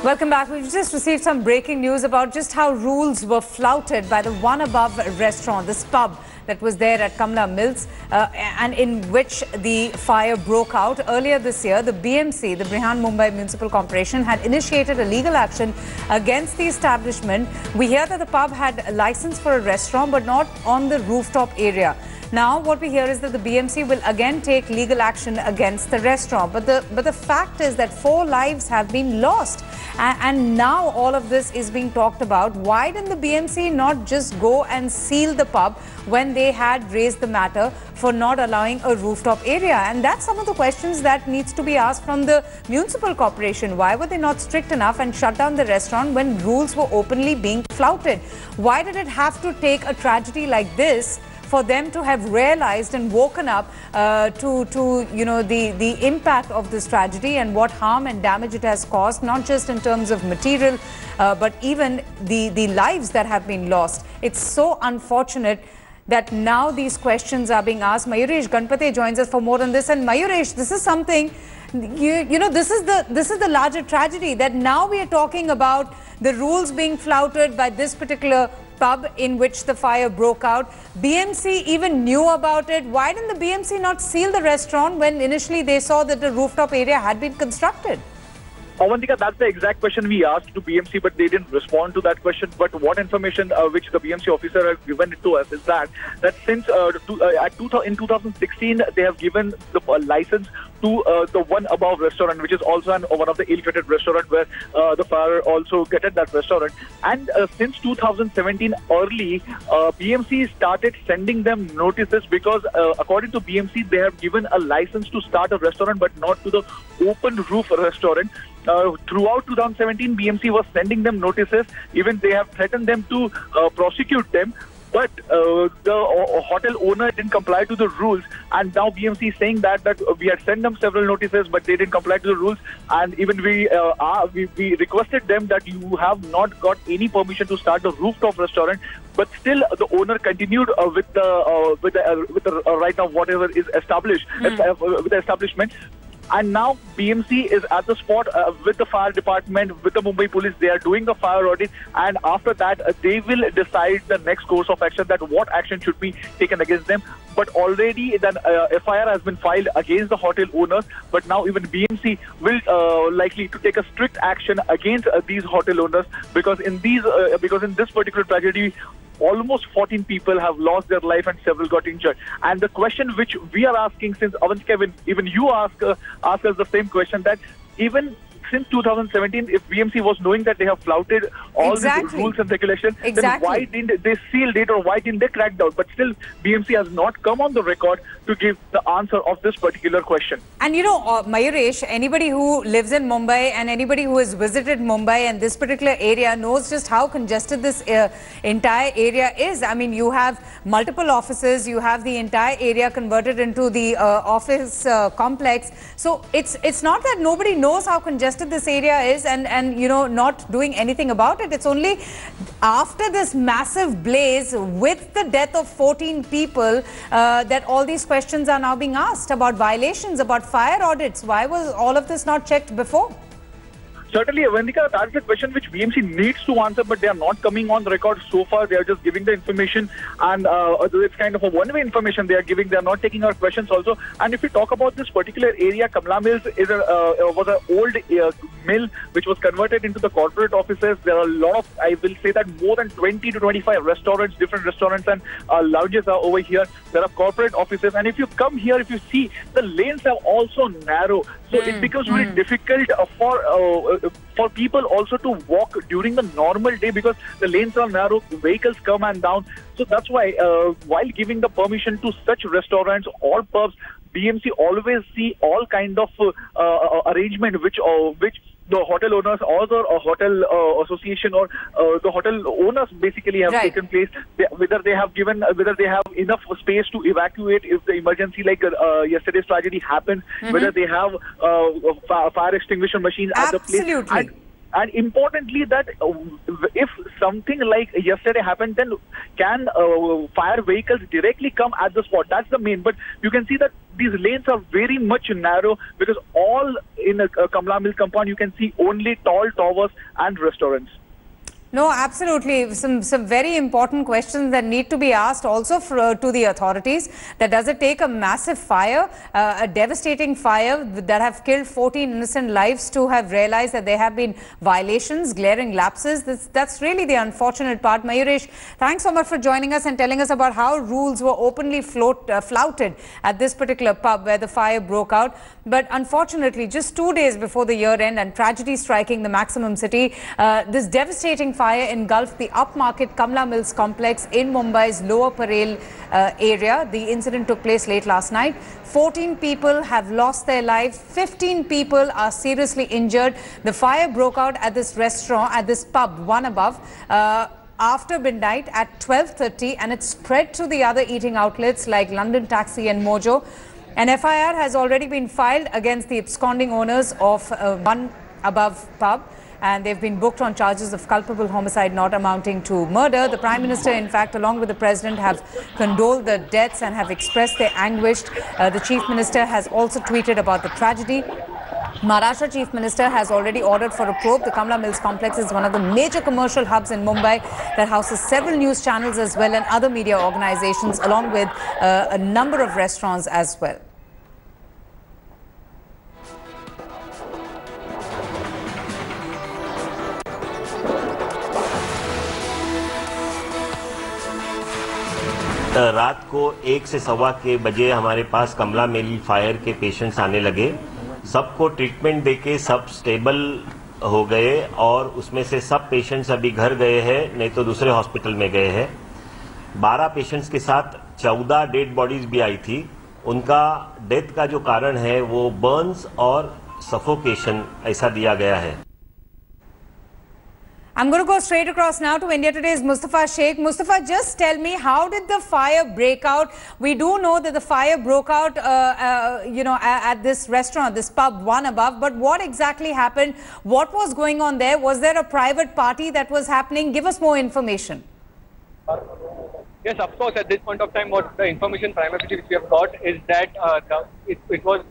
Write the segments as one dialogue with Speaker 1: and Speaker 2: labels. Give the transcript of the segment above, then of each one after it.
Speaker 1: Welcome back. We've just received some breaking news about just how rules were flouted by the One Above restaurant, this pub that was there at Kamala Mills, and in which the fire broke out. Earlier this year, the BMC, the Mumbai Municipal Corporation, had initiated a legal action against the establishment. We hear that the pub had a license for a restaurant, but not on the rooftop area. Now, what we hear is that the BMC will again take legal action against the restaurant. But the fact is that 4 lives have been lost. And now all of this is being talked about. Why didn't the BMC not just go and seal the pub when they had raised the matter for not allowing a rooftop area? And that's some of the questions that needs to be asked from the municipal corporation. Why were they not strict enough and shut down the restaurant when rules were openly being flouted? Why did it have to take a tragedy like this for them to have realized and woken up to the impact of this tragedy and what harm and damage it has caused, not just in terms of material, but even the lives that have been lost? It's so unfortunate that now these questions are being asked. Mayuresh Ganpate joins us for more on this. And Mayuresh, this is something, this is the larger tragedy, that now we are talking about the rules being flouted by this particular pub in which the fire broke out. BMC even knew about it. Why didn't the BMC not seal the restaurant when initially they saw that the rooftop area had been constructed?
Speaker 2: Avantika, that's the exact question we asked to BMC, but they didn't respond to that question. But what information which the BMC officer has given it to us is that since in 2016 they have given the license to the One Above restaurant, which is also one of the ill-fated restaurant where the fire also gutted that restaurant. And since 2017 early, BMC started sending them notices because according to BMC, they have given a license to start a restaurant, but not to the open roof restaurant. Throughout 2017, BMC was sending them notices. Even they have threatened them to prosecute them. But the hotel owner didn't comply to the rules, and now BMC is saying that we had sent them several notices, but they didn't comply to the rules. And even we requested them that you have not got any permission to start the rooftop restaurant, but still the owner continued with the right now whatever is established with the establishment. And now BMC is at the spot with the fire department, with the Mumbai police. They are doing the fire audit, and after that they will decide the next course of action, that what action should be taken against them. But already then FIR has been filed against the hotel owners, but now even BMC will likely to take a strict action against these hotel owners, because in this particular tragedy, almost 14 people have lost their life and several got injured. And the question which we are asking, since Avantika, even you ask us the same question, that even since 2017, if BMC was knowing that they have flouted all these rules and regulations, then why didn't they seal it, or why didn't they crack down? But still, BMC has not come on the record to give the answer of this particular question.
Speaker 1: And Mayuresh, anybody who lives in Mumbai and anybody who has visited Mumbai and this particular area knows just how congested this entire area is. I mean, you have multiple offices, you have the entire area converted into the office complex. So it's not that nobody knows how congested this area is and not doing anything about it. It's only after this massive blaze with the death of 14 people that all these questions are now being asked about violations, about fire audits. Why was all of this not checked before?
Speaker 2: Certainly, Avantika, that's a question which BMC needs to answer, but they are not coming on the record so far. They are just giving the information, and it's kind of a one-way information they are giving. They are not taking our questions also. And if we talk about this particular area, Kamala Mills was an old mill which was converted into the corporate offices. There are a lot of, I will say that more than 20 to 25 restaurants, different restaurants and lounges are over here. There are corporate offices, and if you come here, if you see, the lanes are also narrow. So it becomes very difficult for people also to walk during the normal day, because the lanes are narrow, vehicles come and down. So that's why while giving the permission to such restaurants or pubs, BMC always see all kind of arrangement which the hotel owners or the hotel association or the hotel owners basically have taken place. Whether they have enough space to evacuate if the emergency like yesterday's tragedy happens, whether they have fire extinguisher machines at the place. And importantly, that if something like yesterday happened, then can fire vehicles directly come at the spot? That's the main. But you can see that these lanes are very much narrow, because all in a Kamala Mill compound you can see only tall towers and restaurants.
Speaker 1: No, absolutely. Some very important questions that need to be asked also to the authorities. That does it take a massive fire, a devastating fire that have killed 14 innocent lives, to have realized that there have been violations, glaring lapses? That's really the unfortunate part. Mayuresh, thanks so much for joining us and telling us about how rules were openly flouted at this particular pub where the fire broke out. But unfortunately, just 2 days before the year end and tragedy striking the maximum city, this devastating fire engulfed the upmarket Kamala Mills complex in Mumbai's Lower Parel area. The incident took place late last night. 14 people have lost their lives. 15 people are seriously injured. The fire broke out at this restaurant, at this pub, One Above, after midnight at 12:30, and it spread to the other eating outlets like London Taxi and Mojo. An FIR has already been filed against the absconding owners of One Above pub, and they've been booked on charges of culpable homicide not amounting to murder. The Prime Minister, in fact, along with the President, have condoled the deaths and have expressed their anguish. The Chief Minister has also tweeted about the tragedy. Maharashtra Chief Minister has already ordered for a probe. The Kamala Mills complex is one of the major commercial hubs in Mumbai that houses several news channels as well and other media organizations, along with a number of restaurants as well.
Speaker 3: रात को 1 से सवा के बजे हमारे पास कमला मिल fire के patients आने लगे। सबको ट्रीटमेंट देके सब स्टेबल हो गए और उसमें से सब पेशेंट्स अभी घर गए हैं, नहीं तो दूसरे हॉस्पिटल में गए हैं। 12 पेशेंट्स के साथ 14 डेड बॉडीज भी आई थी। उनका डेथ का जो कारण है वो बर्न्स और सफोकेशन ऐसा दिया गया है।
Speaker 1: I'm going to go straight across now to India Today's Mustafa Sheikh. Mustafa, just tell me, how did the fire break out? We do know that the fire broke out, at this restaurant, this pub, One Above. But what exactly happened? What was going on there? Was there a private party that was happening? Give us more information.
Speaker 4: Yes, of course. At this point of time, what the information primarily which we have got is that it was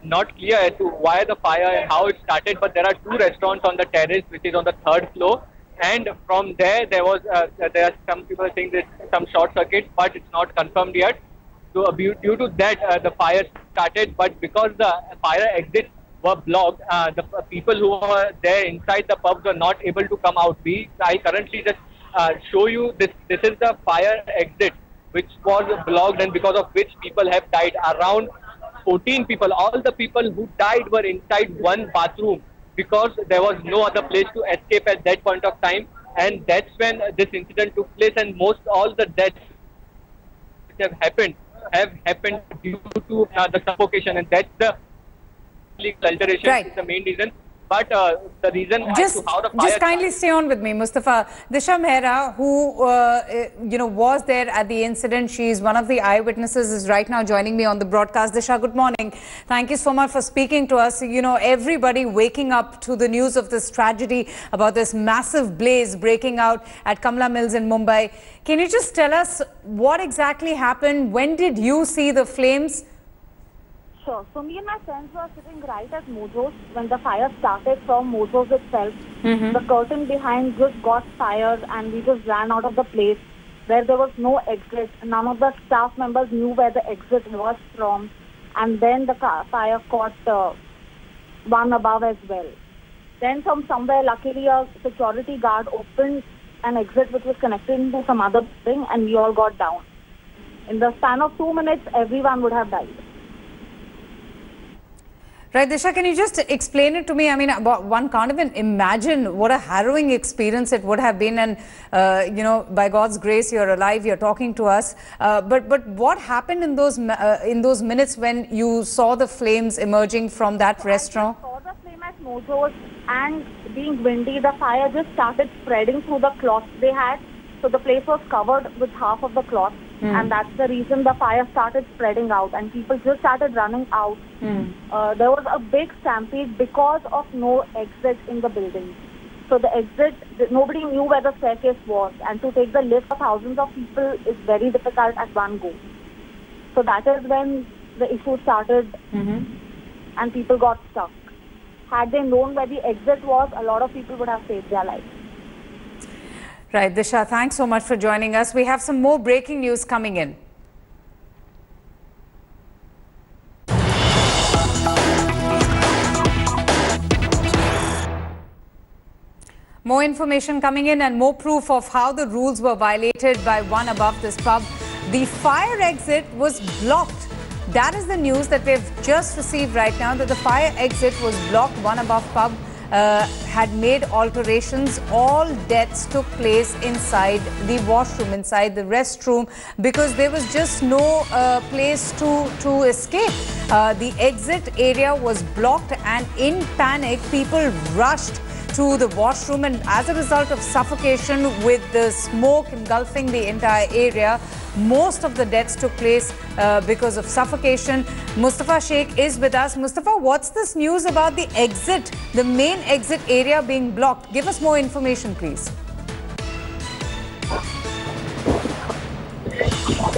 Speaker 4: not clear as to why the fire and how it started. But there are 2 restaurants on the terrace, which is on the 3rd floor, and from there there are some people saying there's some short circuit, but it's not confirmed yet. So due to that, the fire started. But because the fire exits were blocked, the people who were there inside the pubs were not able to come out. I currently just show you this. This is the fire exit, which was blocked, and because of which people have died. Around 14 people. All the people who died were inside one bathroom because there was no other place to escape at that point of time, and that's when this incident took place. And all the deaths which have happened due to the suffocation, and that's the alteration.
Speaker 1: Right.
Speaker 4: Is the main reason. But the reason as to how the fire...
Speaker 1: Just kindly stay on with me, Mustafa. Disha Mehra, who was there at the incident, she is one of the eyewitnesses, is right now joining me on the broadcast. Disha, good morning. Thank you so much for speaking to us. You know, everybody waking up to the news of this tragedy, about this massive blaze breaking out at Kamala Mills in Mumbai. Can you just tell us what exactly happened? When did you see the flames?
Speaker 5: Sure. So me and my friends were sitting right at Mojo's when the fire started from Mojo's itself. The curtain behind just got fired and we just ran out of the place where there was no exit. None of the staff members knew where the exit was from. And then the fire caught One Above as well. Then from somewhere, luckily a security guard opened an exit which was connected to some other building, and we all got down. In the span of 2 minutes, everyone would have died.
Speaker 1: Right, Disha, can you just explain it to me? I mean, one can't even imagine what a harrowing experience it would have been. And, by God's grace, you're alive, you're talking to us. But what happened in those minutes when you saw the flames emerging from that restaurant?
Speaker 5: I saw the flame at Mojo's, and being windy, the fire just started spreading through the cloth they had. So the place was covered with half of the cloth. And that's the reason the fire started spreading out and people just started running out. There was a big stampede because of no exit in the building. So the exit, nobody knew where the staircase was, and to take the lift of thousands of people is very difficult at one go. So that is when the issue started, and people got stuck. Had they known where the exit was, a lot of people would have saved their lives.
Speaker 1: Right, Disha, thanks so much for joining us. We have some more breaking news coming in. More information coming in and more proof of how the rules were violated by one above this pub. The fire exit was blocked. That is the news that we've just received right now, that the fire exit was blocked. One above pub had made alterations. All deaths took place inside the washroom, inside the restroom, because there was just no place to escape. The exit area was blocked, and in panic, people rushed to the washroom, and as a result of suffocation with the smoke engulfing the entire area, most of the deaths took place because of suffocation. Mustafa Sheikh is with us. Mustafa, what's this news about the exit, the main exit area being blocked? Give us more information, please.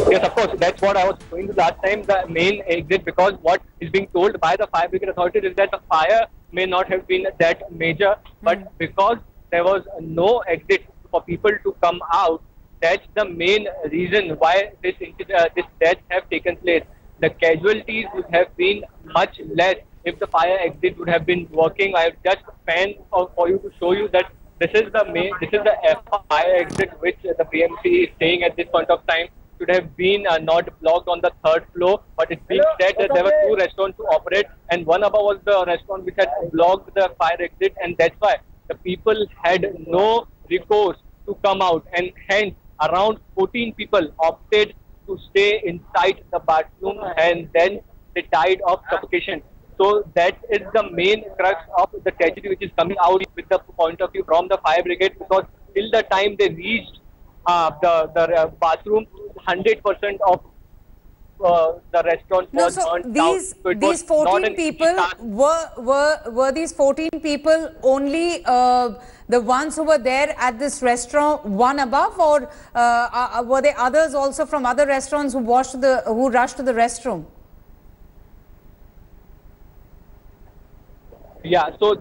Speaker 4: Yes, of course. That's what I was going to last time, the main exit, because what is being told by the fire brigade authorities is that the fire may not have been that major, but because there was no exit for people to come out, that's the main reason why this deaths have taken place. The casualties would have been much less if the fire exit would have been working. I have just planned for you to show you that this is the fire exit which the BMC is saying at this point of time should have been not blocked on the third floor, but it's being said that there were two restaurants to operate, and one above was the restaurant which had blocked the fire exit, and that's why the people had no recourse to come out, and hence around 14 people opted to stay inside the bathroom, and then they died of suffocation. So that is the main crux of the tragedy which is coming out with the point of view from the fire brigade, because till the time they reached the bathroom, 100% of the restaurant was burnt down. So
Speaker 1: these 14 people were these 14 people only the ones who were there at this restaurant one above, or were there others also from other restaurants who rushed to the restroom?
Speaker 4: Yeah, so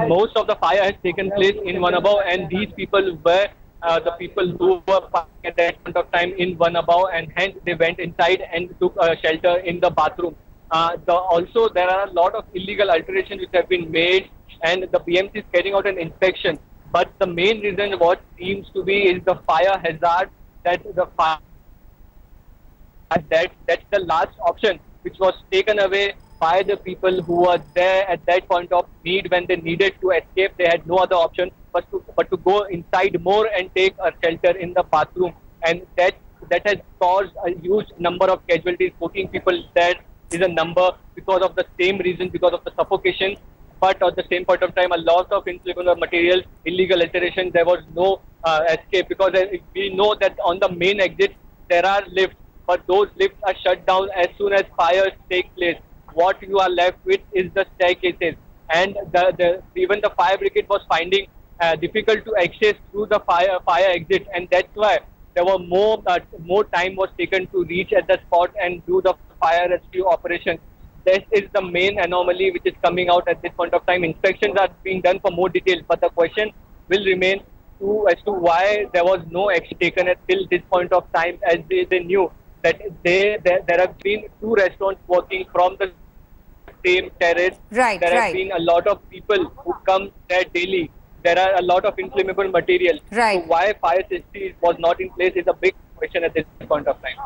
Speaker 4: most of the fire has taken place in one above, and these people were the people who were parking at that point of time in one above, and hence they went inside and took shelter in the bathroom. Also, there are a lot of illegal alterations which have been made, and the BMC is carrying out an inspection. But the main reason what seems to be is the fire hazard, that the fire that's the last option which was taken away by the people who were there at that point of need. When they needed to escape, they had no other option but to go inside more and take a shelter in the bathroom, and that has caused a huge number of casualties. 14 people dead is a number because of the same reason, because of the suffocation. But at the same point of time, a lot of inflammable materials, illegal alteration, there was no escape, because we know that on the main exit there are lifts, but those lifts are shut down as soon as fires take place. What you are left with is the staircases, and even the fire brigade was finding difficult to access through the fire exit, and that's why there were more time was taken to reach at the spot and do the fire rescue operation. This is the main anomaly which is coming out at this point of time. Inspections are being done for more details, but the question will remain as to why there was no action taken till this point of time, as they knew that there have been two restaurants working from the same terrace.
Speaker 1: Right,
Speaker 4: there have been a lot of people who come there daily. There are a lot of inflammable material.
Speaker 1: Right.
Speaker 4: So why fire safety was not in place is a big question at this point of time.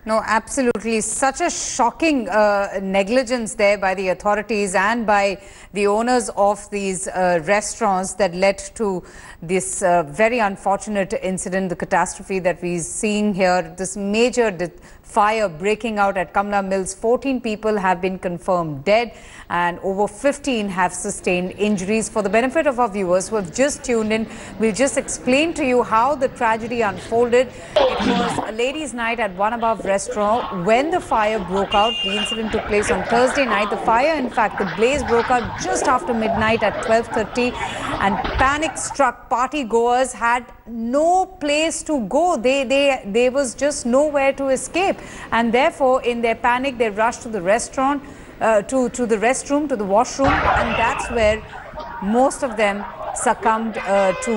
Speaker 1: No, absolutely. Such a shocking negligence there by the authorities and by the owners of these restaurants that led to this very unfortunate incident, the catastrophe that we're seeing here, this major fire breaking out at Kamala Mills. 14 people have been confirmed dead and over 15 have sustained injuries. For the benefit of our viewers who have just tuned in, we'll just explain to you how the tragedy unfolded. It was a ladies' night at one above restaurant when the fire broke out. The incident took place on Thursday night. The fire, in fact, the blaze broke out just after midnight at 12:30, and panic-struck party-goers had no place to go. There was just nowhere to escape, and therefore, in their panic, they rushed to the restaurant, to the restroom, to the washroom, and that's where most of them succumbed to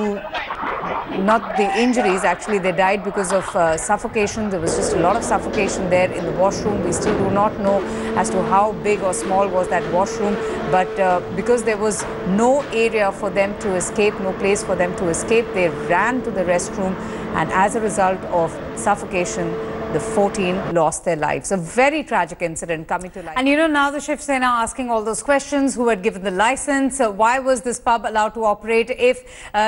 Speaker 1: not the injuries. Actually, they died because of suffocation. There was just a lot of suffocation there in the washroom. We still do not know as to how big or small was that washroom, but because there was no area for them to escape, no place for them to escape, they ran to the restroom, and as a result of suffocation, the 14 lost their lives. A very tragic incident coming to light. And you know, now the Shiv Sena asking all those questions: who had given the license? Why was this pub allowed to operate if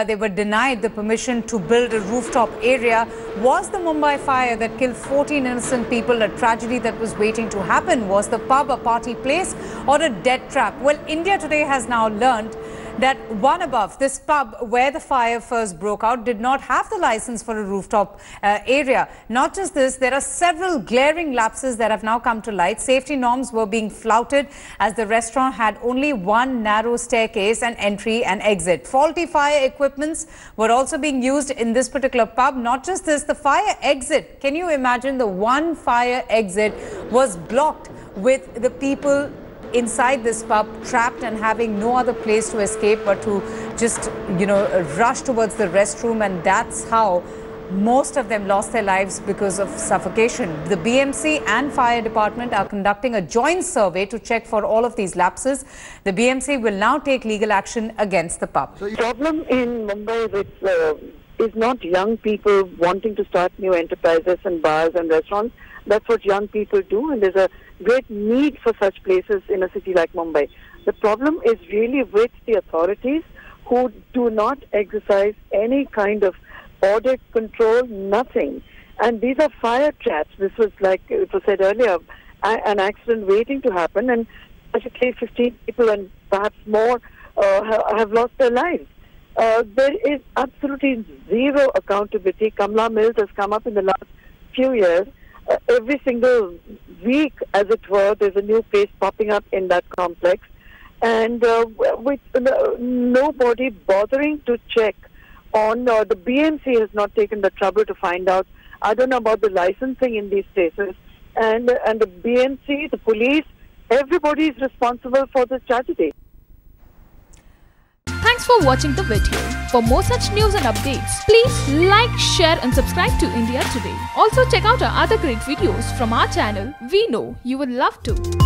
Speaker 1: they were denied the permission to build a rooftop area? Was the Mumbai fire that killed 14 innocent people a tragedy that was waiting to happen? Was the pub a party place or a death trap? Well, India today has now learned that one above, this pub where the fire first broke out, did not have the license for a rooftop area. Not just this, there are several glaring lapses that have now come to light. Safety norms were being flouted as the restaurant had only one narrow staircase and entry and exit. Faulty fire equipments were also being used in this particular pub. Not just this, the fire exit, can you imagine, the one fire exit was blocked with the people inside this pub trapped and having no other place to escape but to just, you know, rush towards the restroom, and that's how most of them lost their lives because of suffocation. The BMC and fire department are conducting a joint survey to check for all of these lapses. The BMC will now take legal action against the pub.
Speaker 6: The problem in Mumbai is not young people wanting to start new enterprises and bars and restaurants. That's what young people do, and there's a great need for such places in a city like Mumbai. The problem is really with the authorities, who do not exercise any kind of audit, control, nothing. And these are fire traps. This was, like it was said earlier, an accident waiting to happen, and basically 15 people and perhaps more have lost their lives. There is absolutely zero accountability. Kamala Mills has come up in the last few years. Every single week, as it were, there's a new place popping up in that complex, and with nobody bothering to check on. The BMC has not taken the trouble to find out. I don't know about the licensing in these places, and the BMC, the police, everybody is responsible for this tragedy.
Speaker 7: Thanks for watching the video. For more such news and updates, please like, share and subscribe to India Today. Also check out our other great videos from our channel. We know you would love to.